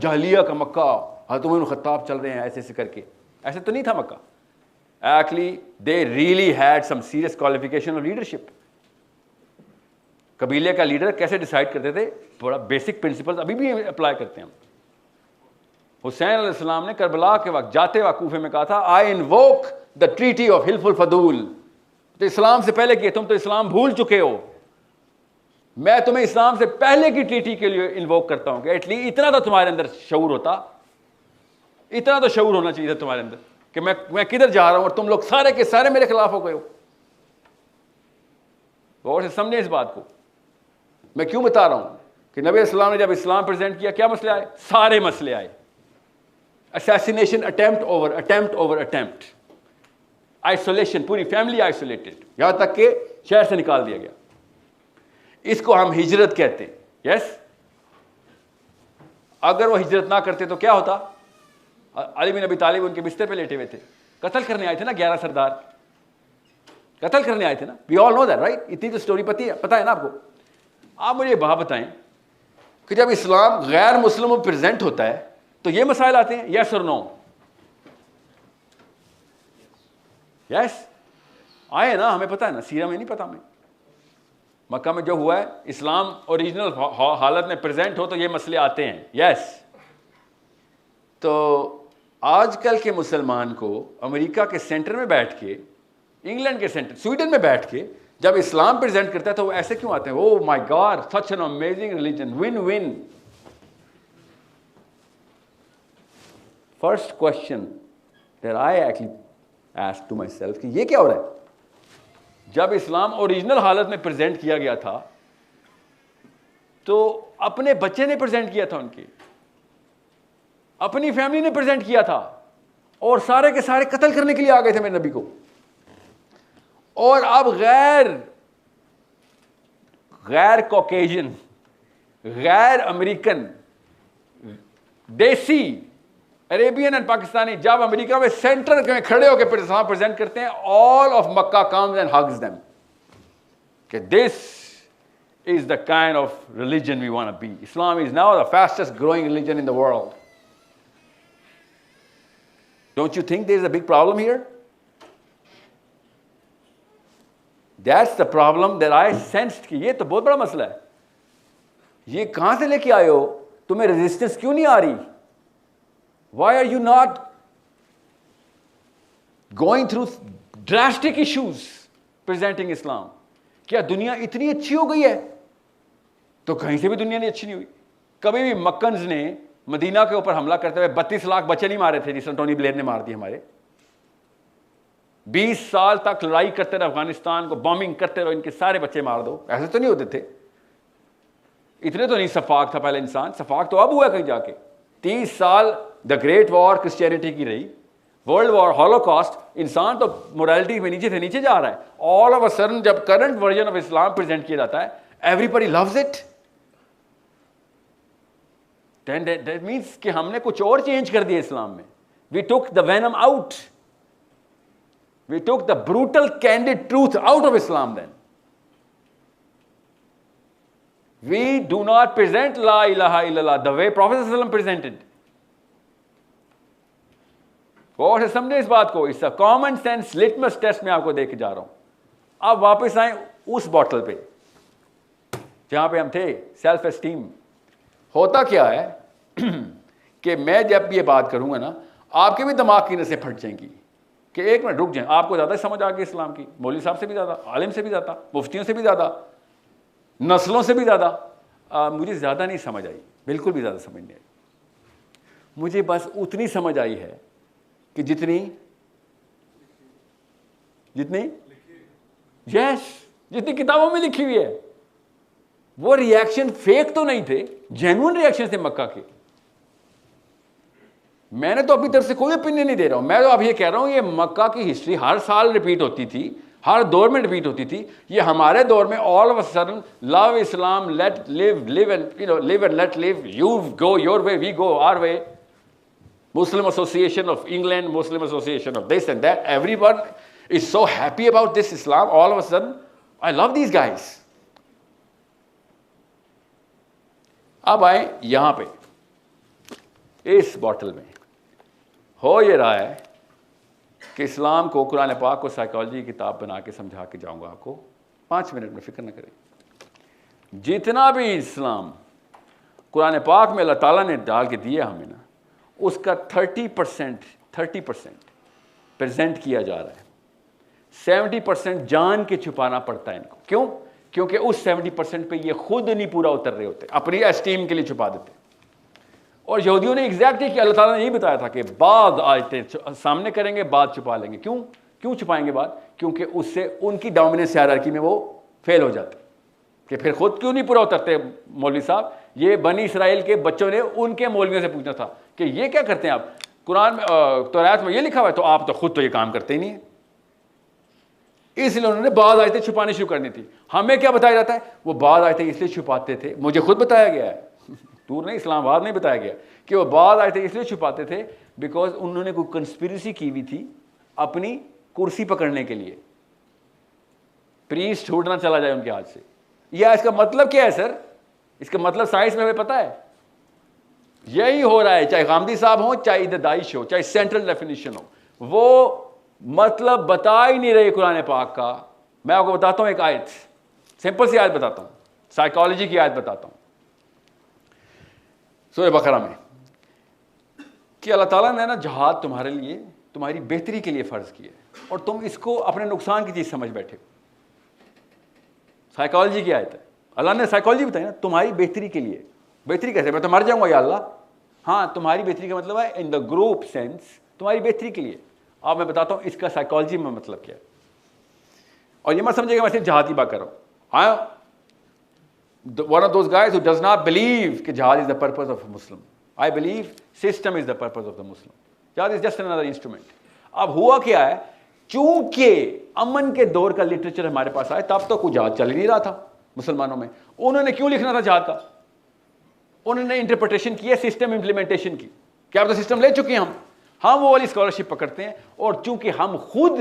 जाहिलिया का मक्का, हज़रत उमर इब्न खत्ताब चल रहे हैं ऐसे ऐसे करके, ऐसे तो नहीं था Mecca. Actually they really had some serious qualification of leadership. कबीले का लीडर कैसे डिसाइड करते थे, बड़ा बेसिक प्रिंसिपल्स अभी भी अप्लाई करते हैं हम। हुसैन अलैहिस्सलाम ने करबला के वक्त जाते वक्त कूफे में कहा था, I invoke the treaty of Hilful Fudul. तो इस्लाम से पहले किए, तुम तो इस्लाम भूल चुके हो, मैं तुम्हें इस्लाम से पहले की ट्रीटी के लिए इन्वोक करता हूं कि एटलीस्ट इतना तो तुम्हारे अंदर शऊर होता, इतना तो शऊर होना चाहिए था तुम्हारे अंदर कि मैं किधर जा रहा हूं और तुम लोग सारे के सारे मेरे खिलाफ हो गए हो। गौर से समझे इस बात को। मैं क्यों बता रहा हूं कि नबी इस्लाम ने जब इस्लाम प्रेजेंट किया, क्या मसले आए? सारे मसले आए। Assassination attempt over attempt over attempt, isolation, पूरी फैमिली आइसोलेटेड, यहां तक कि शहर से निकाल दिया गया। इसको हम हिजरत कहते हैं। यस, अगर वो हिजरत ना करते तो क्या होता? अली बिन अबी तालिब उनके बिस्तर पे लेटे हुए थे, कत्ल करने आए थे ना 11 सरदार, कत्ल करने आए थे ना। We all know that right, इतनी तो स्टोरी पता है ना आपको। आप मुझे बात बताएं कि जब इस्लाम गैर मुस्लिमों में प्रेजेंट होता है तो ये मसाइल आते हैं, यस और नो? यस आए ना, हमें पता है ना, सीरा में नहीं पता हमें। मक्का में जो हुआ है, इस्लाम ओरिजिनल हालत में प्रेजेंट हो तो ये मसले आते हैं। यस, तो आजकल के मुसलमान को अमेरिका के सेंटर में बैठ के, इंग्लैंड के सेंटर, स्वीडन में बैठ के जब इस्लाम प्रेजेंट करता है तो वो ऐसे क्यों आते हैं? Oh my God, such an amazing religion, win win. First question that I actually asked to myself कि ये क्या हो रहा है? जब इस्लाम ओरिजिनल हालत में प्रेजेंट किया गया था तो अपने बच्चे ने प्रेजेंट किया था, उनकी अपनी फैमिली ने प्रेजेंट किया था, और सारे के सारे कत्ल करने के लिए आ गए थे मेरे नबी को। और अब गैर कॉकेशियन, गैर अमेरिकन, देसी अरेबियन एंड पाकिस्तानी जब अमेरिका में सेंटर में खड़े होकर इस्लाम प्रेजेंट करते हैं, all of Mecca comes and hugs them कि this is the kind of religion we want to be. Islam is now the fastest growing religion in the world. Don't you think there is a big problem here? That's the problem that I sensed कि ये तो बहुत बड़ा मसला है। ये कहां से लेके आए हो? तुम्हें रेजिस्टेंस क्यों नहीं आ रही? Why are you not going through drastic issues presenting Islam? क्या दुनिया इतनी अच्छी हो गई है? तो कहीं से भी दुनिया ने अच्छी नहीं हुई। कभी भी मक्कन्स ने मदीना के ऊपर हमला करते हुए 32 लाख बच्चे नहीं मारे थे जिस टोनी ब्लेयर ने मार दिए हमारे। 20 साल तक लड़ाई करते रहे, अफगानिस्तान को बॉम्बिंग करते रहो, इनके सारे बच्चे मार दो। ऐसे तो नहीं होते थे, इतने तो नहीं सफाक था पहले इंसान। सफाक तो अब हुआ कहीं जाके। 30 साल द ग्रेट वॉर क्रिश्चियनिटी की रही, वर्ल्ड वॉर, हॉलोकॉस्ट, इंसान तो मोरालिटी में नीचे से नीचे जा रहा है। ऑल ऑफ अ सडन जब current version of Islam present किया जाता है, everybody loves it. Then that means कि हमने कुछ और चेंज कर दिया इस्लाम में। We took the venom out, we took the brutal candid truth out of Islam. Then we do not present la ilaha illallah the way Prophet sallallahu alaihi wasallam presented. और से समझे इस बात को। इस कॉमन सेंस लिटमस टेस्ट में आपको देके जा रहा हूं। अब वापस आए उस बॉटल पे जहां पे हम थे, सेल्फ एस्टीम। होता क्या है कि मैं जब ये बात करूंगा ना, आपके भी दिमाग की नसें फट जाएंगी कि एक मिनट रुक जाए, आपको ज्यादा समझ आ गई इस्लाम की, मौलवी साहब से भी ज्यादा, आलिम से भी ज्यादा, मुफ्तियों से भी ज्यादा, नस्लों से भी ज़्यादा। मुझे ज़्यादा नहीं समझ आई, बिल्कुल भी ज़्यादा समझ नहीं आई। मुझे बस उतनी समझ आई है कि जितनी जितनी किताबों में लिखी हुई है। वो रिएक्शन फेक तो नहीं थे, जेन्युइन रिएक्शन थे मक्का के। मैंने तो अपनी तरफ से कोई ओपिनियन नहीं दे रहा हूं, मैं तो अब ये कह रहा हूं ये मक्का की हिस्ट्री हर साल रिपीट होती थी, हर दौर में रिपीट होती थी। ये हमारे दौर में all of a sudden love Islam, let live and let live, you go your way, we go our way, Muslim Association of England, Muslim Association of this and that, everyone is so happy about this Islam. All of a sudden I love these guys. अब आए यहां पे इस bottle में हो ये रहा है कि इस्लाम को, कुरान पाक को साइकोलॉजी की किताब बना के समझा के जाऊंगा आपको 5 मिनट में, फिक्र न करें। जितना भी इस्लाम कुरान पाक में अल्लाह ताला ने डाल के दिया हमें ना, उसका 30% प्रेजेंट किया जा रहा है। 70% जान के छुपाना पड़ता है इनको। क्यों? क्योंकि उस 70% पे ये खुद नहीं पूरा उतर रहे होते, अपनी एस्टीम के लिए छुपा देते। और यहूदियों ने एग्जैक्टली कि अल्लाह ताला ने यही बताया था कि बाद आयतें सामने करेंगे, बाद छुपा लेंगे। क्यों छुपाएंगे बाद? क्योंकि उससे उनकी डोमिनेंस हायरार्की में वो फेल हो जाते कि फिर खुद क्यों नहीं पूरा उतरते। मौलवी साहब, ये बनी इसराइल के बच्चों ने उनके मौलवियों से पूछना था कि ये क्या करते हैं आप, कुरान में तौरात में ये लिखा हुआ है, तो आप तो खुद तो ये काम करते ही नहीं है। इसलिए उन्होंने बाद आयतें छुपानी शुरू करनी थी। हमें क्या बताया जाता है? वो बाद आयतें इसलिए छुपाते थे, मुझे खुद बताया गया है, दूर नहीं, इस्लामाबाद नहीं बताया गया कि वो बाद आयतें इसलिए छुपाते थे बिकॉज उन्होंने कोई कंस्पिरेसी की हुई थी अपनी कुर्सी पकड़ने के लिए, प्रीस्ट छूटना चला जाए उनके हाथ से। या इसका मतलब क्या है सर? इसका मतलब साइंस में हमें पता है, यही हो रहा है। चाहे गामदी साहब हो, चाहे दाइश हो, चाहे सेंट्रल डेफिनेशन हो, वो मतलब बता ही नहीं रहे कुरान पाक का। मैं आपको बताता हूं एक आयत, सिंपल सी आयत बताता हूं, साइकोलॉजी की आयत बताता हूं सूरह बकरा में, कि अल्लाह ताला ने ना जहाद तुम्हारे लिए, तुम्हारी बेहतरी के लिए फर्ज किए और तुम इसको अपने नुकसान की चीज समझ बैठे। साइकोलॉजी की आयत है, अल्लाह ने साइकोलॉजी बताई ना, तुम्हारी बेहतरी के लिए। बेहतरी कैसे? मैं तो मर जाऊंगा या अल्लाह। हाँ, तुम्हारी बेहतरी का मतलब है इन द ग्रुप सेंस, तुम्हारी बेहतरी के लिए। अब मैं बताता हूं इसका साइकोलॉजी में मतलब क्या है। और ये मत समझिएगा मैं सिर्फ जहाद की बात कर रहा हूं। हाँ, one of those guys who does not believe कि jihad is the purpose of a Muslim. I believe system is the purpose of the Muslim. Jihad is just another instrument. अब हुआ क्या है, चूंकि अमन के दौर का लिटरेचर हमारे पास आया, तब तो कोई जहाद चल ही नहीं रहा था मुसलमानों में। उन्होंने क्यों लिखना था जहाद का? उन्होंने इंटरप्रिटेशन की है सिस्टम इंप्लीमेंटेशन की। क्या आप तो सिस्टम ले चुके हैं हम वो वाली स्कॉलरशिप पकड़ते हैं। और चूंकि हम खुद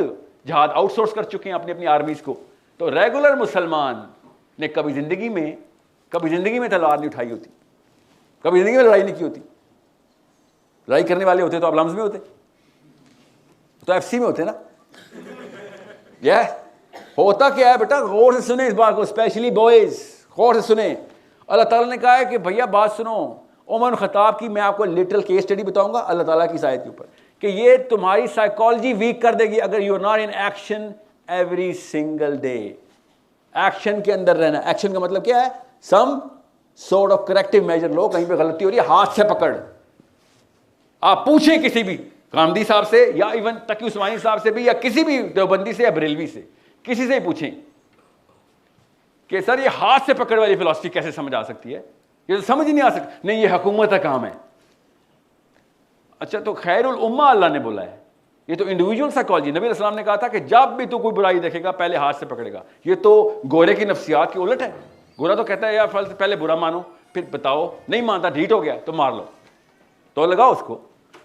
जहाद आउटसोर्स कर चुके हैं अपनी अपनी आर्मीज को, तो रेगुलर मुसलमान ने कभी जिंदगी में तलवार नहीं उठाई होती, कभी जिंदगी में लड़ाई नहीं की होती। लड़ाई करने वाले होते तो आप लम्स में होते, तो एफसी में होते ना। होता क्या है बेटा, गौर से सुने इस बात को, स्पेशली बॉयज गौर से सुने। अल्लाह ताला ने कहा है कि भैया बात सुनो, उमर खताब की मैं आपको लिटरल केस स्टडी बताऊंगा अल्लाह ताला की आयत के ऊपर, कि ये तुम्हारी साइकोलॉजी वीक कर देगी अगर you are not in action every single day. Action के अंदर रहना। एक्शन का मतलब क्या है? Some sort of corrective measure लो, कहीं पे गलती हो रही है हाथ से पकड़। आप पूछें किसी भी गांधी साहब से या इवन तकी उस्मानी साहब से भी, या किसी भी देवबंदी से या बरेलवी से, किसी से ही पूछें कि सर ये हाथ से पकड़ वाली फिलॉसफी कैसे समझ आ सकती है? ये तो समझ ही नहीं आ सकती। नहीं, ये हुकूमत का काम है। अच्छा, तो खैरुल उम्मा अल्लाह ने बोला है, ये तो इंडिविजुअल साइकोलॉजी। नबी अलैहि सलाम ने कहा था कि जब भी तू कोई बुराई देखेगा पहले हाथ से पकड़ेगा। ये तो गोरे की नफ्सियात की उलट है। गोरा तो कहता है यार पहले बुरा मानो, फिर बताओ, नहीं मानता, ढीठ हो गया तो मार लो, तो लगाओ उसको।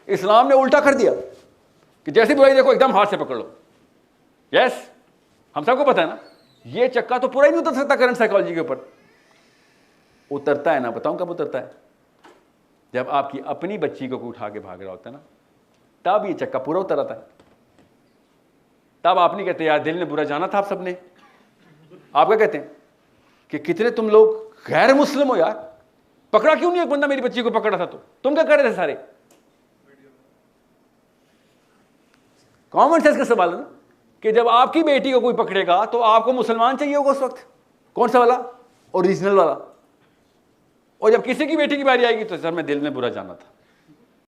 इस्लाम ने उल्टा कर दिया कि जैसे बुराई देखो एकदम हाथ से पकड़ लो। यस, हम सबको पता है ना, ये चक्का तो पूरा ही नहीं उतर सकता करंट साइकोलॉजी के ऊपर। उतरता है ना, बताऊं कब उतरता है? जब आपकी अपनी बच्ची को उठा के भाग रहा होता है ना, तब ये चक्का पूरा उतर आता है। तब आप नहीं कहते यार दिल ने बुरा जाना था आप सबने। आप क्या कहते हैं कि कितने तुम लोग गैर मुस्लिम हो यार, पकड़ा क्यों नहीं एक बंदा मेरी बच्ची को पकड़ा था? तो तुम क्या कर रहे थे सारे? कॉमन सेंस का सवाल है ना, कि जब आपकी बेटी को कोई पकड़ेगा तो आपको मुसलमान चाहिए होगा उस वक्त। कौन सा वाला? ओरिजिनल वाला। और जब किसी की बेटी की बारी आएगी तो सर मैं दिल में बुरा जाना था।